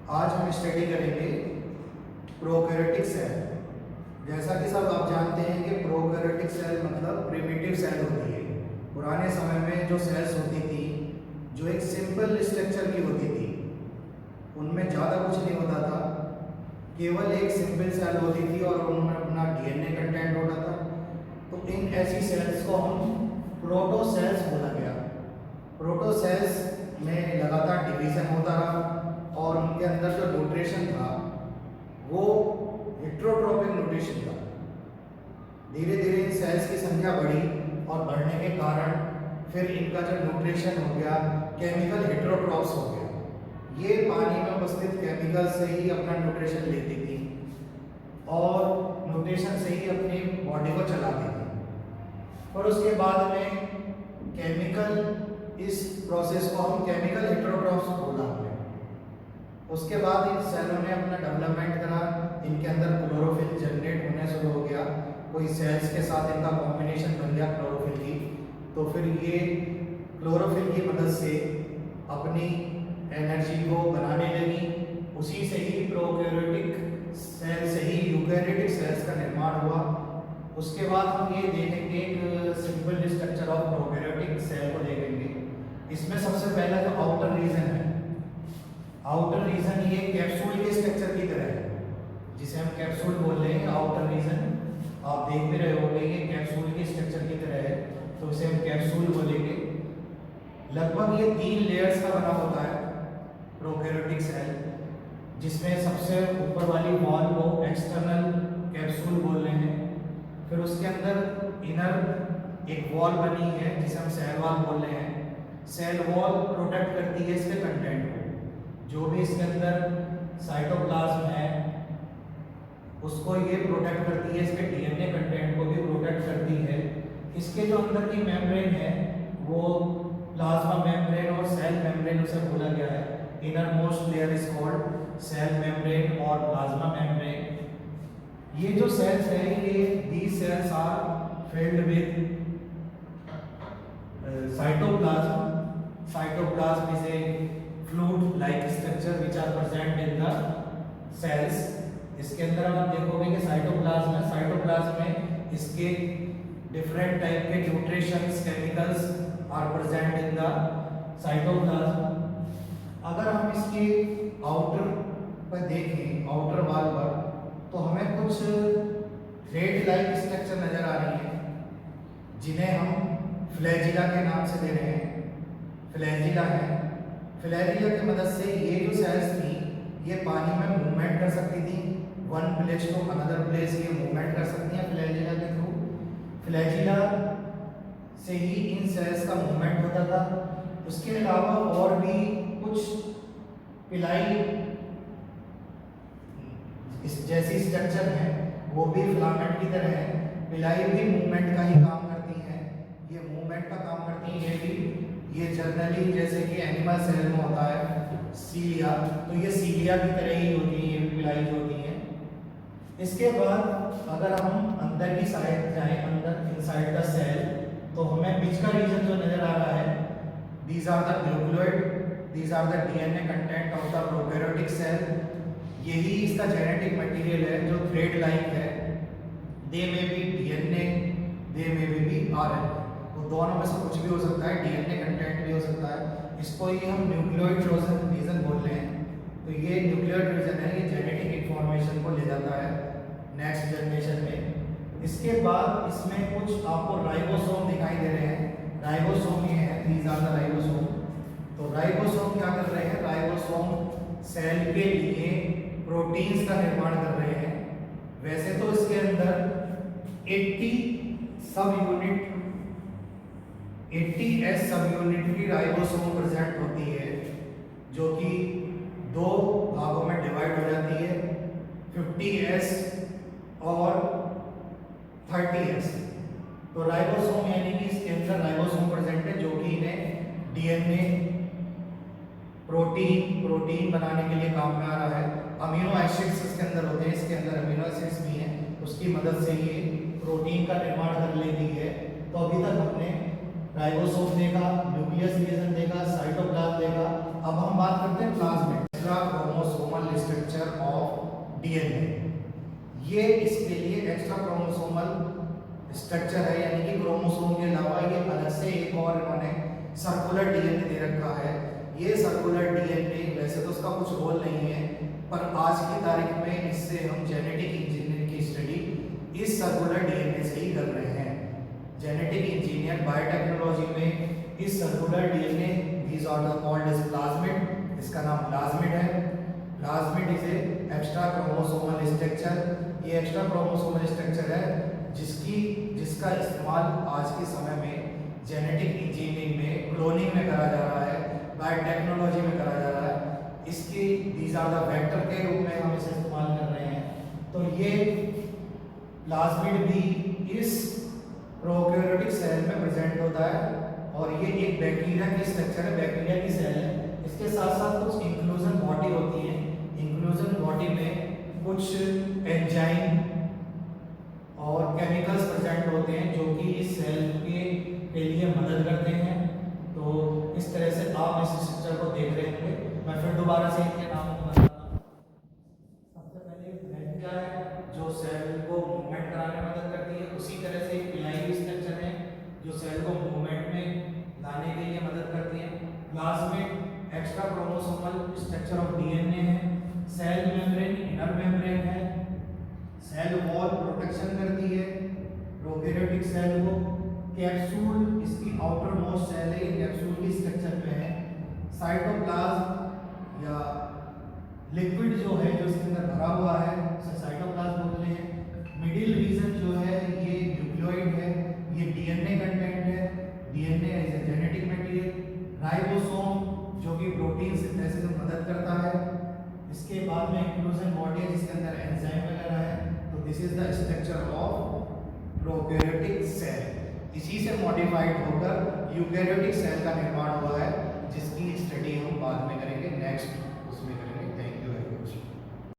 आज हम स्टडी करेंगे प्रोकैरियोटिक सेल। जैसा कि सब आप जानते हैं कि प्रोकैरियोटिक सेल मतलब प्रिमिटिव सेल होती है। पुराने समय में जो सेल्स होती थी जो एक सिंपल स्ट्रक्चर की होती थी, उनमें ज़्यादा कुछ नहीं होता था, केवल एक सिंपल सेल होती थी और उनमें अपना डीएनए कंटेंट होता था। तो इन ऐसी सेल्स को हम प्रोटोसेल्स बोला गया। प्रोटोसेल्स में लगातार डिवीजन होता रहा और उनके अंदर जो न्यूट्रिशन था वो हेट्रोट्रोपिक न्यूट्रिशन था। धीरे धीरे इन सेल्स की संख्या बढ़ी और बढ़ने के कारण फिर इनका जो न्यूट्रिशन हो गया केमिकल हेट्रोट्रॉप्स हो गया। ये पानी में उपस्थित केमिकल से ही अपना न्यूट्रिशन लेती थी और न्यूट्रिशन से ही अपनी बॉडी को चलाती थी। और उसके बाद में केमिकल, इस प्रोसेस को हम केमिकल हेट्रोट्रॉप्स बोला हमने। उसके बाद इन सेलों ने अपना डेवलपमेंट करा, इनके अंदर क्लोरोफिल जनरेट होने शुरू हो गया। कोई सेल्स के साथ इनका कॉम्बिनेशन बन गया क्लोरोफिल की, तो फिर ये क्लोरोफिल की मदद से अपनी एनर्जी को बनाने लगी। उसी से ही प्रोकैरियोटिक सेल से ही यूकैरियोटिक सेल्स का निर्माण हुआ। उसके बाद हम ये देखेंगे एक simple structure of prokaryotic cell को देखेंगे। इसमें सबसे पहला जो आउटर रीजन है, आउटर रीजन ये कैप्सूल के स्ट्रक्चर की तरह है, जिसे हम कैप्सूल बोल रहे हैं। आउटर रीजन आप देख भी रहे होंगे, ये कैप्सूल के स्ट्रक्चर की तरह है, तो इसे हम कैप्सूल बोलेंगे। लगभग ये 3 लेयर्स का बना होता है प्रोकैरियोटिक सेल, जिसमें सबसे ऊपर वाली वॉल को एक्सटर्नल कैप्सूल बोल रहे हैं। फिर उसके अंदर इनर एक वॉल बनी है जिसे हम सेल वॉल बोल रहे हैं। सेल वॉल प्रोटेक्ट करती है इसके कंटेंट को, जो भी इसके अंदर साइटोप्लाज्म है उसको ये प्रोटेक्ट करती है, इसके डीएनए कंटेंट को भी प्रोटेक्ट करती है। इसके जो अंदर की मेम्ब्रेन है वो प्लाज्मा मेम्ब्रेन और सेल मेम्ब्रेन उसे बोला गया है। Inner most layer is called cell membrane और प्लाज्मा मेम्ब्रेन। ये जो सेल्स है ये these cells are filled with cytoplasm. Cytoplasm is a fluid-like structure which are present in the cells. इसके अंदर आप देखोगे कि साइटोप्लाज्म है, साइटोप्लाज्म में इसके डिफरेंट टाइप के nutritions chemicals are present in the cytoplasm. अगर हम इसके आउटर पर देखें, आउटर वॉल पर, तो हमें कुछ थ्रेड लाइक स्ट्रक्चर नजर आ रही है जिन्हें हम फ्लैजिला के नाम से दे रहे हैं। फ्लैजिला है, फ्लैजिला की मदद से ये जो सेल्स थी ये पानी में मूवमेंट कर सकती थी, one place to another place ये मूवमेंट कर सकती हैं फ्लैजिला के थ्रू। फ्लैजिला से ही इन सेल्स का मूवमेंट होता था। उसके अलावा और भी कुछ पिलाई इस जैसी स्ट्रक्चर है वो भी फिलामेंट की तरह है। पिलाई भी मूवमेंट का ही काम करती हैं, ये मूवमेंट का काम करती हैं। ये भी, ये जनरली जैसे कि एनिमल सेल में होता है सीलिया, तो ये सीलिया की तरह ही होती है, ये पिलाई जो होती है। इसके बाद अगर हम अंदर की साइड जाएं, अंदर इनसाइड द सेल, तो हमें बीच का रीजन जो नजर आ रहा है, these are the nucleoid, these are the DNA content of the prokaryotic cell. यही इसका जेनेटिक मटेरियल है जो थ्रेड लाइक है। दे में भी डीएनए, दे में भी आरएनए, वो दोनों में से कुछ भी हो सकता है, डीएनए कंटेंट भी हो सकता है। इसको ही हम न्यूक्लियोइड रीजन बोल रहे हैं। तो ये न्यूक्लियोइड रीजन है, ये जेनेटिक इंफॉर्मेशन को ले जाता है नेक्स्ट जनरेशन में। इसके बाद इसमें कुछ आपको राइबोसोम दिखाई दे रहे हैं। राइबोसोम ये है, दीज आर द राइबोसोम। तो राइबोसोम क्या कर रहे हैं? राइबोसोम सेल के लिए प्रोटीन्स का निर्माण कर रहे हैं। वैसे तो इसके अंदर 80 सब यूनिट, 80s सब यूनिट की राइबोसोम प्रेजेंट होती है, जो कि 2 भागों में डिवाइड हो जाती है, 50s और 30s। तो राइबोसोम यानी कि इसके अंदर राइबोसोम प्रेजेंट है जो कि इन्हें डीएनए प्रोटीन बनाने के लिए काम में आ रहा है। अमीनो एसिड्स इसके अंदर होते हैं, इसके अंदर अमीनो एसिड्स भी हैं, उसकी मदद से ये प्रोटीन का निर्माण कर लेती है। तो अभी तक हमने राइबोसोम देखा, न्यूक्लियस रीजन देखा, साइटोप्लाज्म देखा। अब हम बात करते हैं प्लाज्मिड, एक्स्ट्रा क्रोमोसोमल ये इसके लिए एक्स्ट्रा क्रोमोसोमल स्ट्रक्चर है, यानी कि क्रोमोसोम के अलावा ये अलग से एक और इन्होंने सर्कुलर डीएनए दे रखा है। ये सर्कुलर डीएनए वैसे तो उसका कुछ रोल नहीं है, पर आज की तारीख में इससे हम जेनेटिक इंजीनियरिंग की स्टडी इस सर्कुलर डीएनए से ही कर रहे हैं। जेनेटिक इंजीनियर बायोटेक्नोलॉजी में इस circular DNA these are the called as plasmid, इसका नाम प्लाज्मिड है। Plasmid is a extra chromosomal structure. ये एक्स्ट्रा क्रोमोसोमल स्ट्रक्चर है जिसका इस्तेमाल आज के समय में जेनेटिक इंजीनियरिंग में, क्लोनिंग में करा जा रहा है, बायोटेक्नोलॉजी में करा जा रहा है। इसके दीज आर द वेक्टर के रूप में हम इसे इस्तेमाल कर रहे हैं। तो ये प्लाज्मिड भी इस प्रोकैरियोटिक सेल में प्रेजेंट होता है और ये एक बैक्टीरिया की स्ट्रक्चर है, बैक्टीरिया की सेल है। इसके साथ साथ कुछ इंक्लूजन बॉडी होती है। इंक्लूजन बॉडी में कुछ एंजाइम और केमिकल्स प्रेजेंट होते हैं जो कि इस सेल के लिए मदद करते हैं। तो इस तरह से आप इस स्ट्रक्चर को देख रहे होंगे। मैं फिर दोबारा से इनके नाम को बताता हूँ। सबसे पहले ब्रेन क्या है, जो सेल को मूवमेंट कराने में मदद करती है। उसी तरह से पिलाई स्ट्रक्चर है जो सेल को मूवमेंट में लाने के लिए मदद करती है। Plasmid extra chromosomal structure of DNA है। सेल मेम्ब्रेन इनर मेम्ब्रेन है। सेल वॉल प्रोटेक्शन करती है प्रोकैरियोटिक सेल को। कैप्सूल इसकी आउटर मोस्ट सेल है, कैप्सूल की स्ट्रक्चर में है। साइटोप्लाज्म या लिक्विड जो है जो इसके अंदर भरा हुआ है उसे साइटोप्लाज्म बोलते हैं। मिडिल रीजन जो है ये न्यूक्लियोइड है, ये डीएनए कंटेंट है। DNA is a genetic material. Ribosome जो कि प्रोटीन सिंथेसिस में मदद करता है। इसके बाद में इंक्लूजन बॉडी है जिसके अंदर एंजाइम वगैरह है। तो this is the structure of prokaryotic cell. इसी से मॉडिफाइड होकर यूकैरियोटिक सेल का निर्माण हुआ है, जिसकी स्टडी हम बाद में करेंगे, नेक्स्ट उसमें करेंगे।